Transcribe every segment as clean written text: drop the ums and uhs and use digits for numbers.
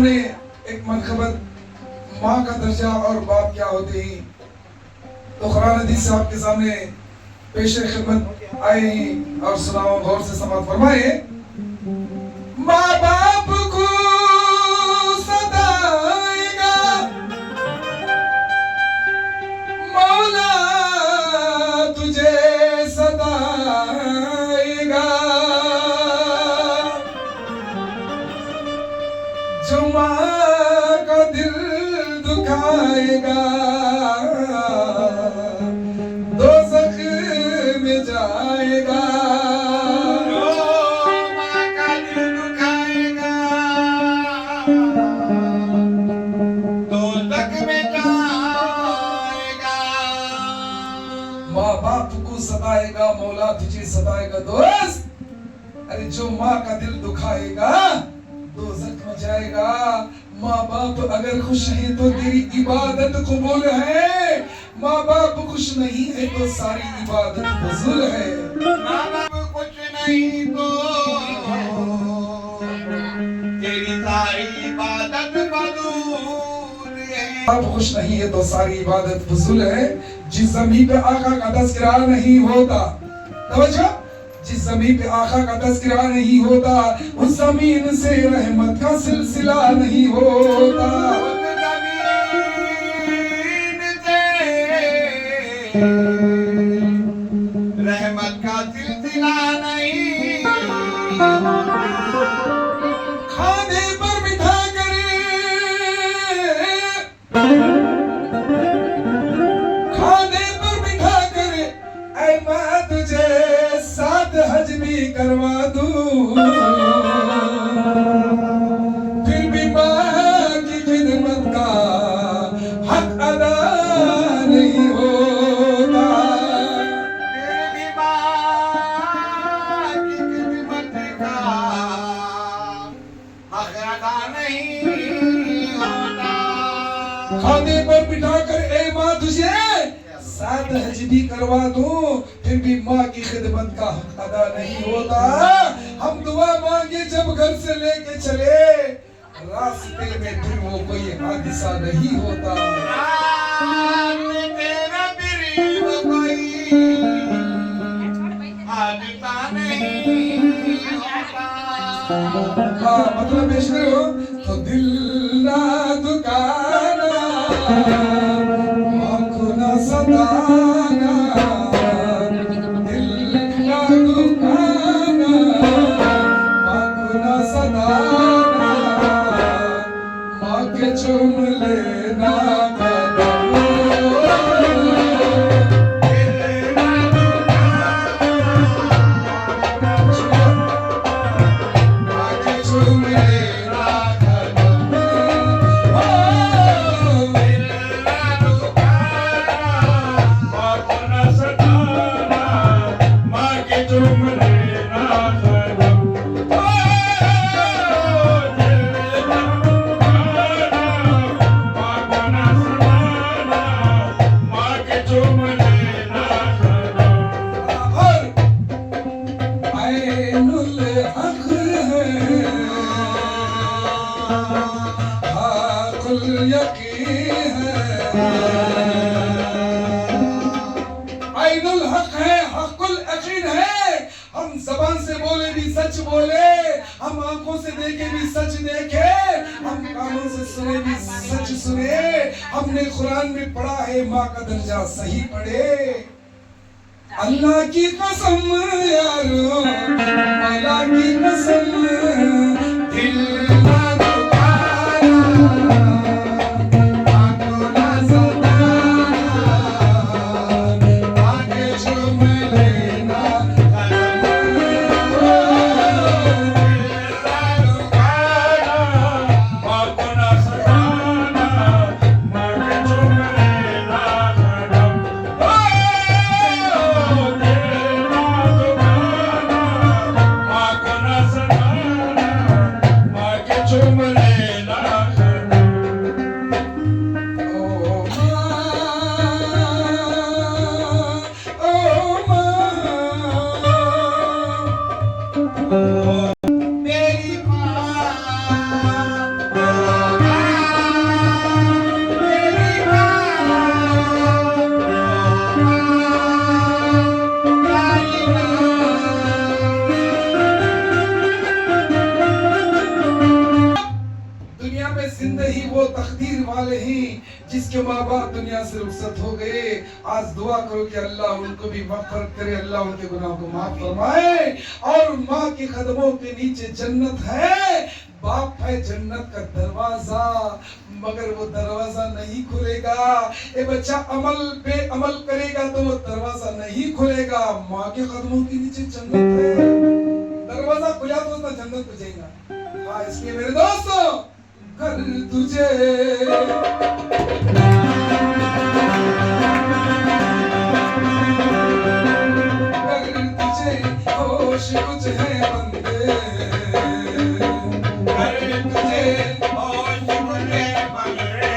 सामने एक मनखबत माँ का दर्जा और बाप क्या होते हैं, तो कुरान हदीस से आपके सामने पेश खिदमत आए हैं और सुनाओ, गौर से समाप्त फरमाए। माँ बाप को सताएगा मौला तुझे सताएगा, जो माँ का दिल दुखाएगा दोज़ख में जाएगा। जो माँ का दिल दुखाएगा दोज़ख में जाएगा। माँ बाप को सताएगा मौला तुझे सताएगा दोस्त, अरे जो माँ का दिल दुखाएगा दोज़ख में जाएगा। माँ बाप अगर खुश है तो तेरी इबादत कबूल है, माँ बाप खुश नहीं है तो सारी इबादत फजूल है। माँ बाप कुछ नहीं तो तेरी सारी इबादत फजूल है। बाप खुश नहीं है तो सारी इबादत फजूल है। जिस ज़मीन पे आका का तज़किरा नहीं होता, तवज्जो, जिस ज़मीन पे आका का तज़किरा नहीं होता उस ज़मीन से रहमत का सिलसिला नहीं होता। रहमत का सिलसिला नहीं, खाने पर बिठा कर खाने पर बिठा कर ऐ माँ तुझे साथ हज भी करवा दूं, फिर भी माँ की खिदमत का हक अदा नहीं होता। फिर भी माँ की खिदमत का हक अदा नहीं होता। खाने पर बिठा कर ए माँ तुझे साथ हज भी करवा दूं, फिर भी माँ की खिदमत का हक अदा नहीं होता। हम दुआ मांगे जब घर से लेके चले, रास्ते में फिर वो कोई हादिसा नहीं होता। रात तेरा फिर वो कोई हादसा नहीं होता। हाँ मतलब पेश करो तो दिल ना दुखाना माँ को ना सताना, दिल ना दुखाना माँ को ना सताना, माँ के चूम लेना कदम, माँ के चूम लेना कदम, ओ ऐनुल हक़ है हाकुल यकीन है, ऐनुल हक़ है हक़ुल यकीन है। हम जबान से बोले भी सच बोले, हम आंखों से देखे भी सच देखे, हम कानों से सुने भी सच सुने। हमने कुरान में पढ़ा है माँ का दर्जा सही पढ़े। अल्लाह की कसम यारो, अल्लाह की कसम, दिल ना दुखाना माँ को ना सताना, आके चूम लेना कदम, मेरी माँ जिंदगी वो तकदीर वाले ही जिसके माँ बाप दुनिया से रुखसत हो गए। आज दुआ करो कि अल्लाह उनको भी मग़फ़िरत करे, अल्लाह उनके गुनाहों को माफ फरमाए। और माँ के कदमों के नीचे जन्नत है, बाप है जन्नत का दरवाजा, मगर वो दरवाजा नहीं खुलेगा। ये बच्चा अमल पे अमल करेगा तो वो दरवाजा नहीं खुलेगा। माँ के कदमों के नीचे जन्नत है, दरवाजा खुला तो उसका जन्नत बचेगा। हाँ, इसलिए मेरे दोस्तों, कर तुझे होश कुछ है बंदे, कर तुझे होश कुछ है बंदे,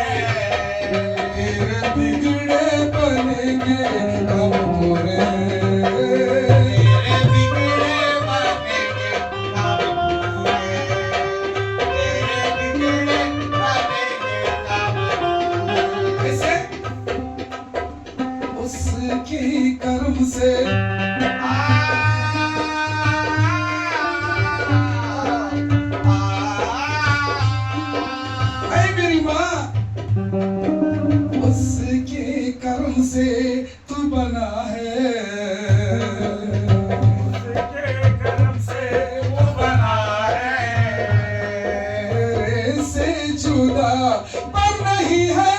फिर बिगड़े बनेंगे हम पूरे। तेरे बिगड़े बनेंगे हम पूरे, तेरे बिगड़े बनेंगे हम पूरे। कैसे? उसके कर्म से उसके कर्म से तू बना है, उसके कर्म से वो बना है, तेरे से जुदा पर नहीं है,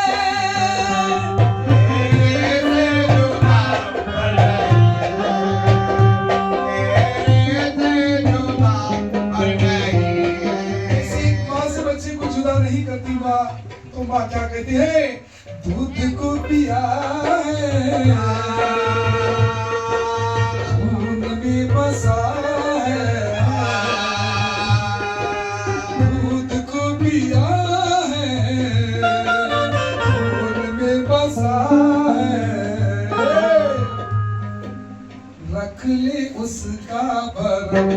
तेरे से जुदा पर नहीं है, तेरे से जुदा पर नहीं है। किसी माँ से बच्चे को जुदा नहीं करती माँ, तो माँ क्या कहती है? दूध को पिया है, खून में बसा है, दूध को पिया है, खून में बसा है, रख ले उसका भरम।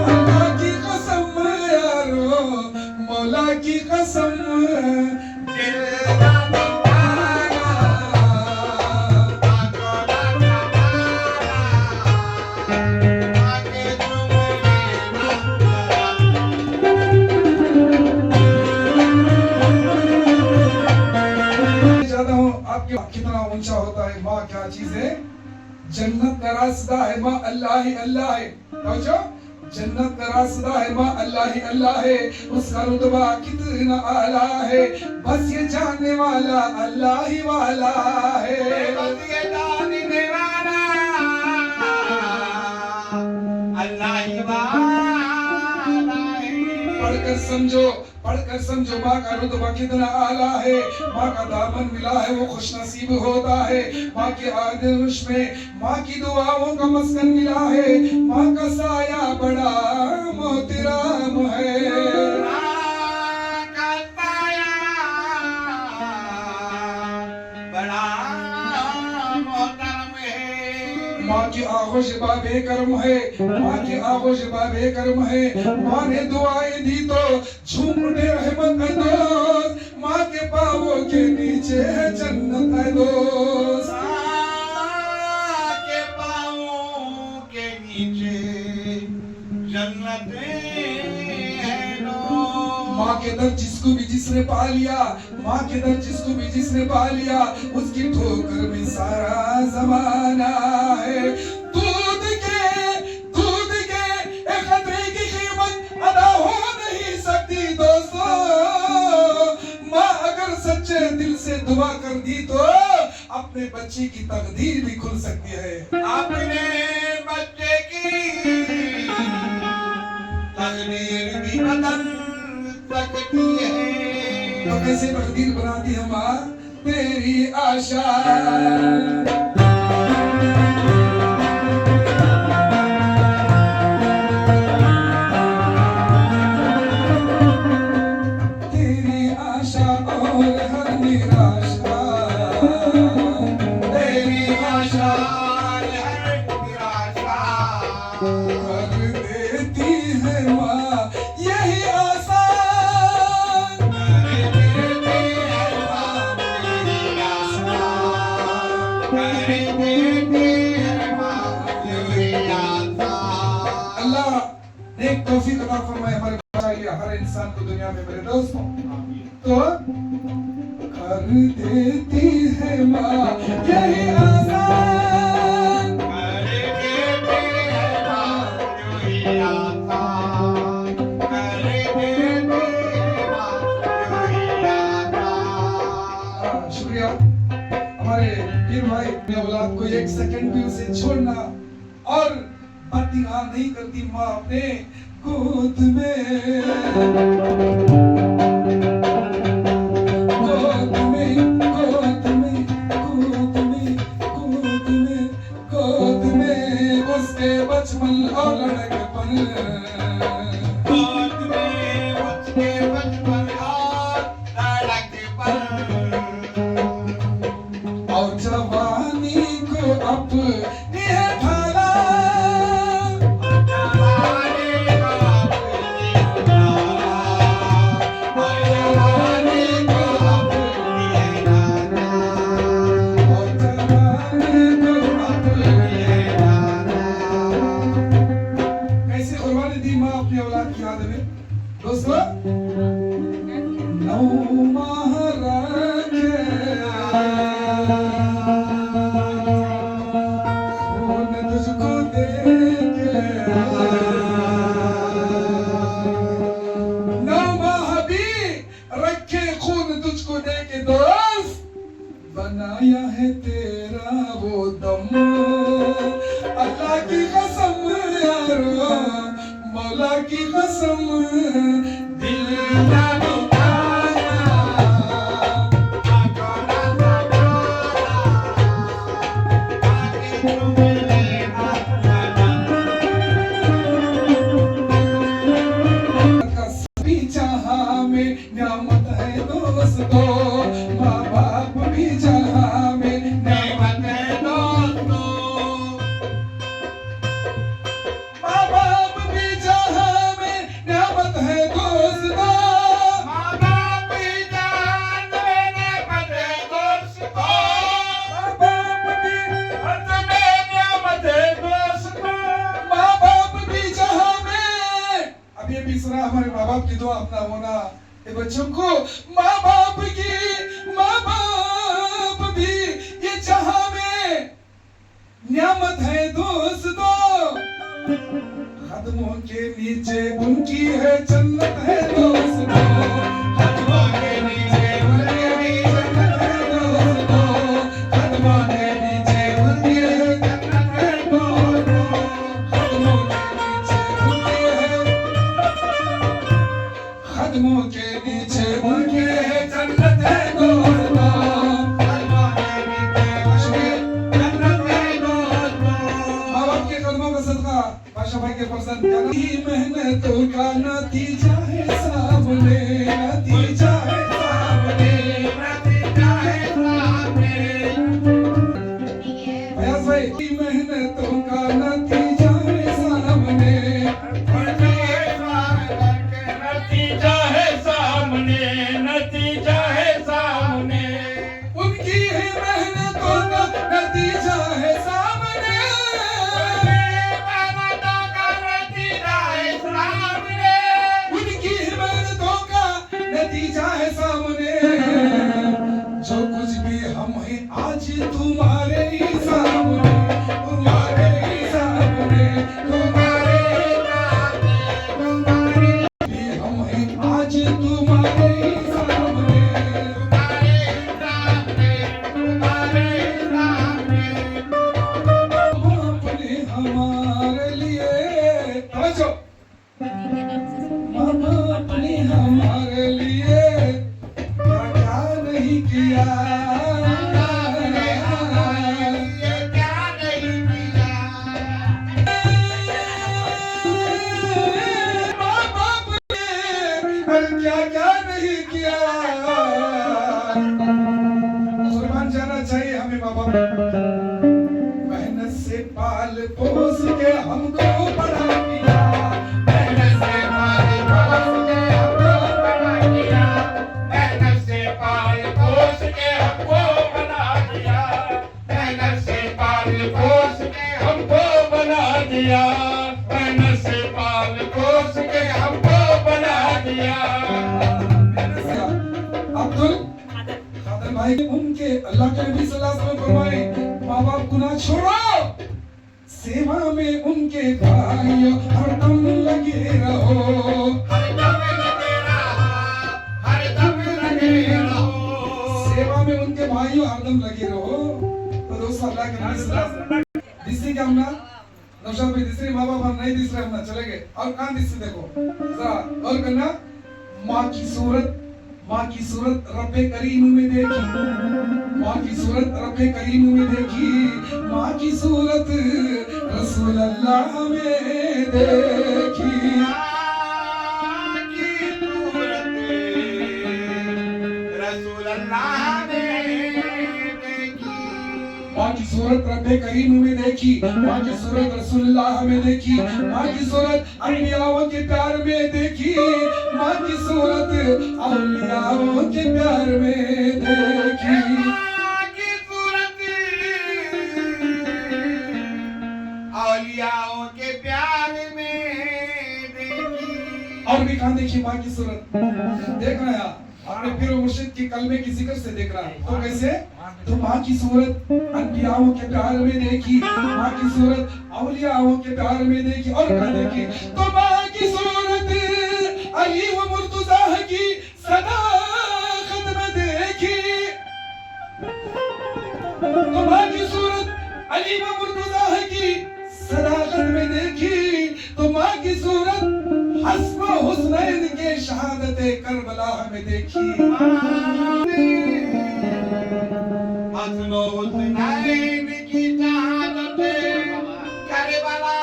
अल्लाह की कसम यारो, मौला की कसम, आपके कितना ऊंचा होता है। माँ क्या चीज है? जन्नत का रास्ता है माँ, अल्लाह ही अल्लाह है। समझो, जन्नत का रास्ता है माँ, अल्लाह ही अल्लाह है। उसका रुतबा कितना आला है, बस ये जानने वाला अल्लाह ही वाला है। बस ये जानने वाला अल्लाह ही वाला है। पढ़कर समझो, पढ़कर समझो माँ का रुतबा कितना आला है। माँ का दामन मिला है वो खुश नसीब होता है। माँ के आगोश में माँ की दुआओं का मस्कन मिला है। माँ का साया बड़ा मोहतरम है। माँ का साया बड़ा मोहतरम है। माँ की आगोश बाबे करम है, माँ की आगोश बाबे करम है। माँ ने दुआएं दी तो झूम उठे रहमत है दोस्त। माँ के पाँवों के नीचे है जन्नत है दोस्त। माँ के पाँवों के नीचे जन्नत है दोस्त। माँ के दर जिसको भी जिसने पा लिया, माँ के दर जिसको भी जिसने पा लिया, उसकी ठोकर में सारा जमाना है। दूध के एक खतरे की कीमत अदा हो नहीं सकती दोस्तों। माँ अगर सच्चे दिल से दुआ कर दी तो अपने बच्चे की तकदीर भी खुल सकती है। अपने बच्चे की तकदीर भी बदल सकती है। तो कैसे तकदीर बनाती है माँ? तेरी आशा और हर निराशा, तेरी आशा हर निराशा कर देती है माँ यही आशा। कर इंसान को दुनिया में मेरे दोस्तों। तो कर देती है माँ यही आसान, कर देती है माँ यही आसान, कर देती है माँ यही आसान। शुक्रिया हमारे वीर भाई। अपने औलाद को एक सेकंड भी उसे छोड़ना और बातियां नहीं करती माँ अपने गोद में, गोद में, गोद में, गोद में, गोद में, गोद में उसके बचपन और लड़कपन, गोद में उसके बचपन और लड़कपन, और जवानी को अपनी है ढाला, जवानी को अपनी उठाला, और जवानी को अपनी डाला, और जवानी को अपनी डाला। कैसे कुर्बानी दी माँ अपनी औलाद की याद में। दोस्तों 9 माह रखे खून तुझको दे के, 9 माह भी रखे खून तुझको दे के दोस्त, बनाया है तेरा वो दम, अल्लाह की कसम यारो, मौला की कसम, दिल ना दुखाना, सभी जहां में नियामत है दोस्तों, माँ बाप भी जहां में नियामत है दोस्तों, माँ बाप भी जहां में नियामत है दोस्तों, माँ बाप भी जहां में नियामत है दोस्तों, माँ बाप भी नियामत है दोस्तों, माँ बाप भी जहां में। अब ये भी सुना हमारे माँ बाप की दुआ अपना होना ये बच्चों को, माँ बाप भी ये जहां में नियामत है दोस्तों, कदमों के नीचे उनकी है जन्नत है दोस्तों, कदमों के नीचे उनकी है जन्नत है दोस्तों, कदमों के नीचे उनकी है जन्नत है दोस्तों, कदमों के नीचे उनकी है, कदमों के नीचे उनकी है जन्नत है दोस्तों, कदमों के नीचे उनकी जन्नत है दोस्तों। माँ बाप के कदमों का सदका बादशाह भाई के पसंद मेहनतों का नतीजा है सामने, नतीजा है सामने, नतीजा है सामने। फयाज भाई मेहनतों का नतीजा है सामने, नतीजा है सामने, नतीजा है सामने, उनकी ही मेहनतों का नतीजा है सामने, उनकी ही मेहनतों का नतीजा है सामने। जो कुछ भी हम हैं आज तुम्हारे ही सामने, तुम्हारे ही सामने, तुम्हारे ही सामने, तुम्हारे भी हम हैं आज तुम्हारे ही सामने, तुम्हारे ही सामने, तुम्हारे ही सामने। अपने हमारे लिए समझो, मामा अपने हमारे लिए क्या क्या नहीं किया, माँ बाप ने क्या क्या नहीं किया। कुर्बान जाना चाहिए हमें माँ बाप, मेहनत से पाल पोस के हमको बड़ा किया, मेहनत से पाल पोस के हमको बड़ा किया, मेहनत से पाल पोस के हमको बना दिया, मेहनत से पाल पोस के हमको बना दिया, मेहनत से पाल पोस के हमको बना दिया। फरमाए उनके अल्लाह के नबी सल्लल्लाहु अलैहि वसल्लम फरमाए माँ बाप गुनाह छोड़ो, सेवा में उनके भाइयों हरदम लगे रहो, हरदम लगे रहो, हरदम लगे रहो। सेवा में उनके भाइयों हरदम लगे रहो। तो दोस्तों अल्लाह के नबी सल्लल्लाहु अलैहि वसल्लम दिसती क्या हमना नौशाद भाई दिस रही, माँ बाप हम नहीं दिस रहे, हमना चले गए। और कहाँ दिसती देखो जरा और करना, माँ की सूरत रब्बे करीम में देखी, माँ की सूरत रब्बे करीम में देखी, माँ की सूरत रसूल अल्लाह में देखी, की सूरत रसूल अल्लाह ने देखी। माँ की सूरत रब्बे करीम में देखी, माँ की सूरत रसूलुल्लाह में देखी, माँ की सूरत अम्बियाओं के प्यार में देखी, माँ की सूरत औलियाओं के प्यार में देखी। माँ की सूरत औलियाओं के प्यार में देखी। और भी कहाँ देखी माँ की सूरत? देख रहा है अपने पीर और मुर्शिद की कलमे की जिक्र से देख रहा है। तो कैसे? तो माँ की सूरत अम्बियाओं के प्यार में देखी, माँ की सूरत औलियाओं के प्यार में देखी। और कहाँ देखी? तो माँ की सूरत अली व मुर्तजा की सदाकत में देखी, तो माँ की सूरत अली व मुर्तजा की सदाकत में देखी, तो माँ की सूरत हस्न हुस्नैन के शहादत करबला में देखी। हस्नो हुस्नैन की शहादत करबला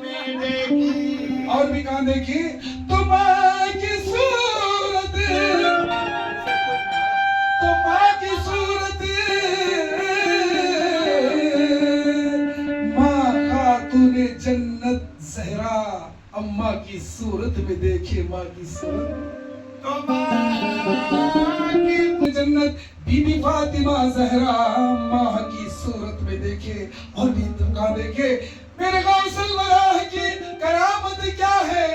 में देखी। और भी कहाँ देखी? तो माँ की सूरत, तो माँ की सूरत माँ खातूने जन्नत ज़हरा अम्मा की सूरत में देखे, माँ की सूरत तो माँ की जन्नत बीबी फातिमा ज़हरा माँ की सूरत में देखे। और भी तो कहाँ देखे? मेरे गौसल वलाह की करामत क्या है,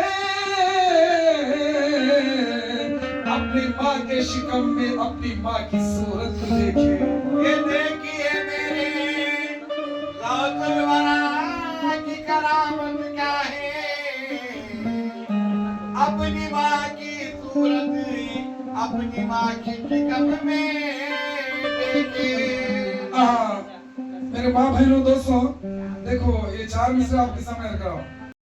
अपनी माँ के शिकम में अपनी माँ की सूरत को देखे। ये देखिए मेरे गौसल वरा की करामत क्या है, अपनी माँ की सूरत अपनी माँ की शिकम में देखे। मेरे माँ बहनों दोस्तों देखो ये चार मिसरा आपके सामने रख रहा हूँ।